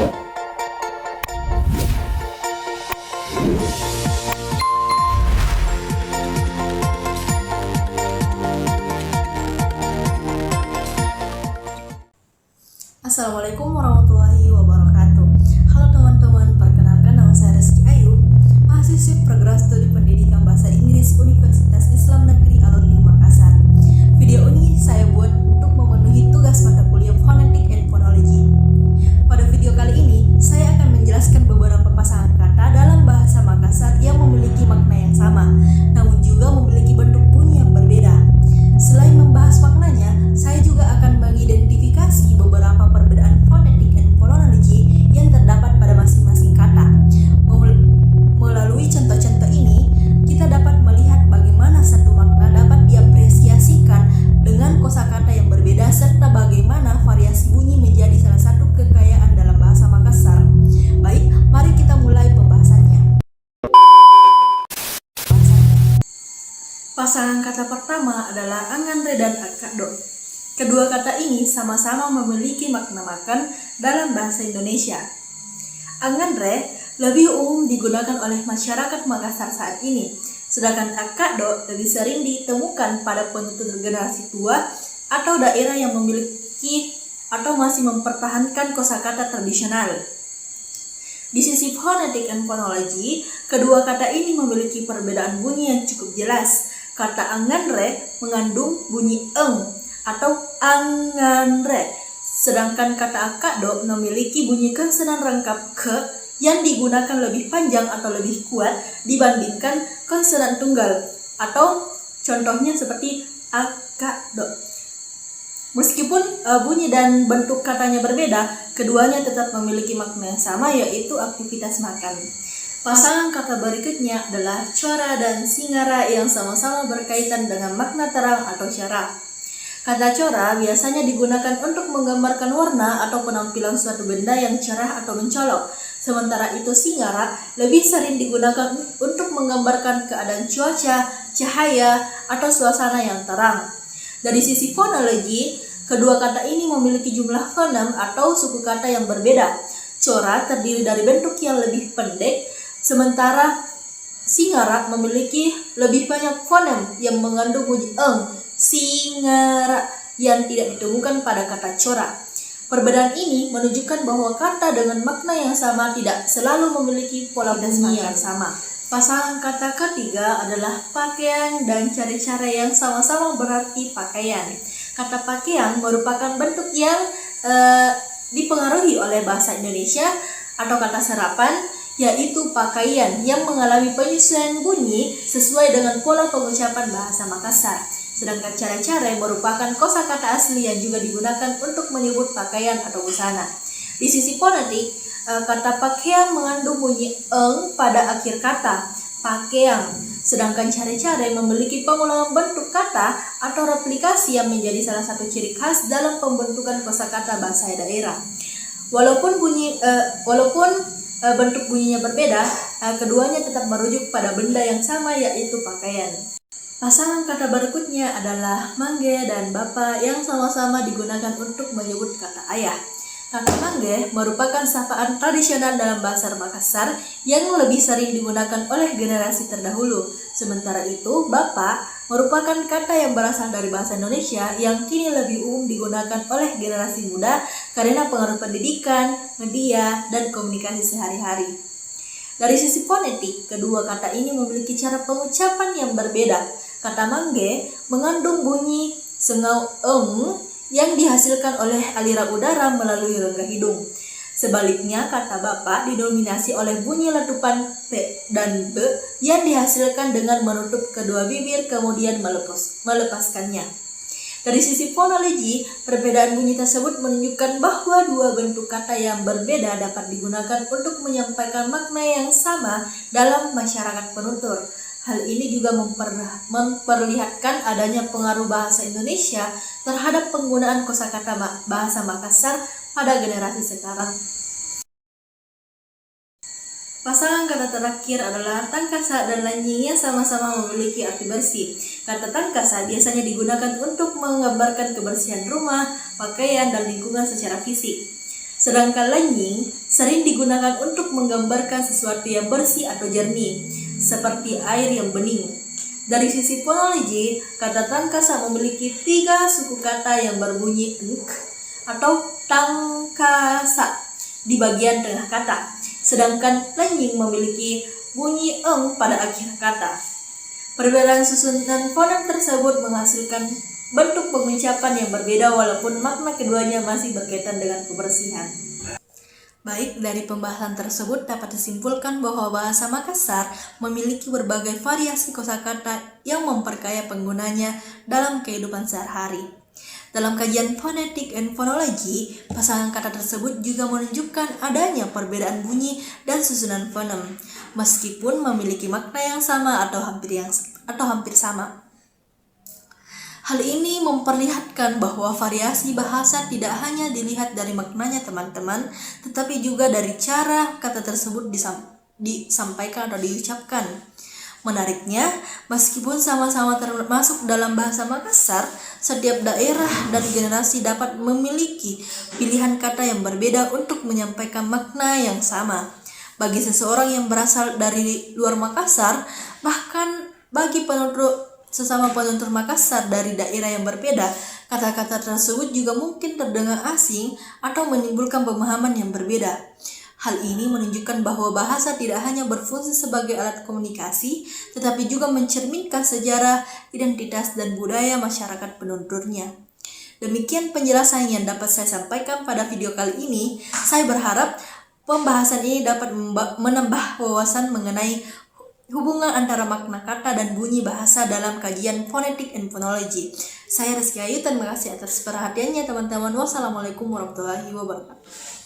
Assalamualaikum warahmatullahi wabarakatuh. Halo teman-teman, perkenalkan nama saya Rizky Ayu, mahasiswi program studi pendidikan bahasa Inggris Universitas Islam Negeri Al-Uin Makassar. Video ini saya buat untuk memenuhi tugas mata kuliah Phonetic and Phonology. Pada video kali ini, saya akan menjelaskan beberapa pasangan kata dalam bahasa Makassar yang memiliki makna yang sama, namun juga memiliki bentuk bunyi yang berbeda. Selain membahas maknanya, saya juga akan mengidentifikasi beberapa perbedaan phonetic and phonology yang terdapat pada masing-masing kata. Melalui contoh-contoh ini, kita dapat melihat bagaimana satu makna dapat diapresiasikan dengan kosakata yang berbeda serta bagaimana variasi bunyi menjadi salah satu kekayaan dalam bahasa Makassar. Baik, mari kita mulai pembahasannya. Pasangan kata pertama adalah anganre dan akado. Kedua kata ini sama-sama memiliki makna makan dalam bahasa Indonesia. Anganre lebih umum digunakan oleh masyarakat Makassar saat ini, sedangkan akado lebih sering ditemukan pada penutur generasi tua atau daerah yang memiliki atau masih mempertahankan kosakata tradisional. Di sisi phonetic and phonology, kedua kata ini memiliki perbedaan bunyi yang cukup jelas. Kata anganre mengandung bunyi eng atau anganre, sedangkan kata akado memiliki bunyi konsonan rangkap ke yang digunakan lebih panjang atau lebih kuat dibandingkan konsonan tunggal, atau contohnya seperti akado. Meskipun bunyi dan bentuk katanya berbeda, keduanya tetap memiliki makna yang sama, yaitu aktivitas makan. Pasangan kata berikutnya adalah cora dan singara yang sama-sama berkaitan dengan makna terang atau cerah. Kata cora biasanya digunakan untuk menggambarkan warna atau penampilan suatu benda yang cerah atau mencolok. Sementara itu singara lebih sering digunakan untuk menggambarkan keadaan cuaca, cahaya, atau suasana yang terang. Dari sisi fonologi, kedua kata ini memiliki jumlah fonem atau suku kata yang berbeda. Cora terdiri dari bentuk yang lebih pendek, sementara singara memiliki lebih banyak fonem yang mengandung bunyi eng, singara, yang tidak ditemukan pada kata cora. Perbedaan ini menunjukkan bahwa kata dengan makna yang sama tidak selalu memiliki pola bunyi yang sama. Pasangan kata ketiga adalah pakaian dan cara-cara yang sama-sama berarti pakaian. Kata pakaian merupakan bentuk yang dipengaruhi oleh bahasa Indonesia atau kata serapan, yaitu pakaian yang mengalami penyesuaian bunyi sesuai dengan pola pengucapan bahasa Makassar. Sedangkan cara-cara merupakan kosakata asli yang juga digunakan untuk menyebut pakaian atau busana. Di sisi fonetik, kata pakaian mengandung bunyi eng pada akhir kata pakaian, sedangkan cara-cara memiliki pengulangan bentuk kata atau replikasi yang menjadi salah satu ciri khas dalam pembentukan kosakata bahasa daerah. Walaupun bentuk bunyinya berbeda, keduanya tetap merujuk pada benda yang sama, yaitu pakaian. Pasangan kata berikutnya adalah mangge dan bapa yang sama-sama digunakan untuk menyebut kata ayah. Kata mangge merupakan sapaan tradisional dalam bahasa Makassar yang lebih sering digunakan oleh generasi terdahulu. Sementara itu, bapa merupakan kata yang berasal dari bahasa Indonesia yang kini lebih umum digunakan oleh generasi muda karena pengaruh pendidikan, media, dan komunikasi sehari-hari. Dari sisi fonetik, kedua kata ini memiliki cara pengucapan yang berbeda. Kata mangge mengandung bunyi sengau eng yang dihasilkan oleh aliran udara melalui rongga hidung. Sebaliknya, kata bapa didominasi oleh bunyi letupan p dan b yang dihasilkan dengan menutup kedua bibir kemudian melepaskannya. Dari sisi fonologi, perbedaan bunyi tersebut menunjukkan bahwa dua bentuk kata yang berbeda dapat digunakan untuk menyampaikan makna yang sama dalam masyarakat penutur. Hal ini juga memperlihatkan adanya pengaruh bahasa Indonesia terhadap penggunaan kosakata bahasa Makassar pada generasi sekarang. Pasangan kata terakhir adalah tangkasa dan lanjing yang sama-sama memiliki arti bersih. Kata tangkasa biasanya digunakan untuk menggambarkan kebersihan rumah, pakaian, dan lingkungan secara fisik. Sedangkan lanying sering digunakan untuk menggambarkan sesuatu yang bersih atau jernih, seperti air yang bening. Dari sisi fonologi, kata tangkasa memiliki 3 suku kata yang berbunyi eng atau tangkasa di bagian tengah kata, sedangkan lanying memiliki bunyi eng pada akhir kata. Perbedaan susunan fonem tersebut menghasilkan bentuk pengucapan yang berbeda walaupun makna keduanya masih berkaitan dengan kebersihan. Baik, dari pembahasan tersebut dapat disimpulkan bahwa bahasa Makassar memiliki berbagai variasi kosakata yang memperkaya penggunanya dalam kehidupan sehari-hari. Dalam kajian phonetic and phonology, pasangan kata tersebut juga menunjukkan adanya perbedaan bunyi dan susunan fonem, meskipun memiliki makna yang sama atau hampir sama. Hal ini memperlihatkan bahwa variasi bahasa tidak hanya dilihat dari maknanya teman-teman, tetapi juga dari cara kata tersebut disampaikan atau diucapkan. Menariknya, meskipun sama-sama termasuk dalam bahasa Makassar, setiap daerah dan generasi dapat memiliki pilihan kata yang berbeda untuk menyampaikan makna yang sama. Bagi seseorang yang berasal dari luar Makassar, bahkan bagi sesama penutur Makassar dari daerah yang berbeda, kata-kata tersebut juga mungkin terdengar asing atau menimbulkan pemahaman yang berbeda. Hal ini menunjukkan bahwa bahasa tidak hanya berfungsi sebagai alat komunikasi, tetapi juga mencerminkan sejarah, identitas, dan budaya masyarakat penuturnya. Demikian penjelasan yang dapat saya sampaikan pada video kali ini. Saya berharap pembahasan ini dapat menambah wawasan mengenai hubungan antara makna kata dan bunyi bahasa dalam kajian phonetic and phonology. Saya Rizky Ayu, terima kasih atas perhatiannya teman-teman. Wassalamualaikum warahmatullahi wabarakatuh.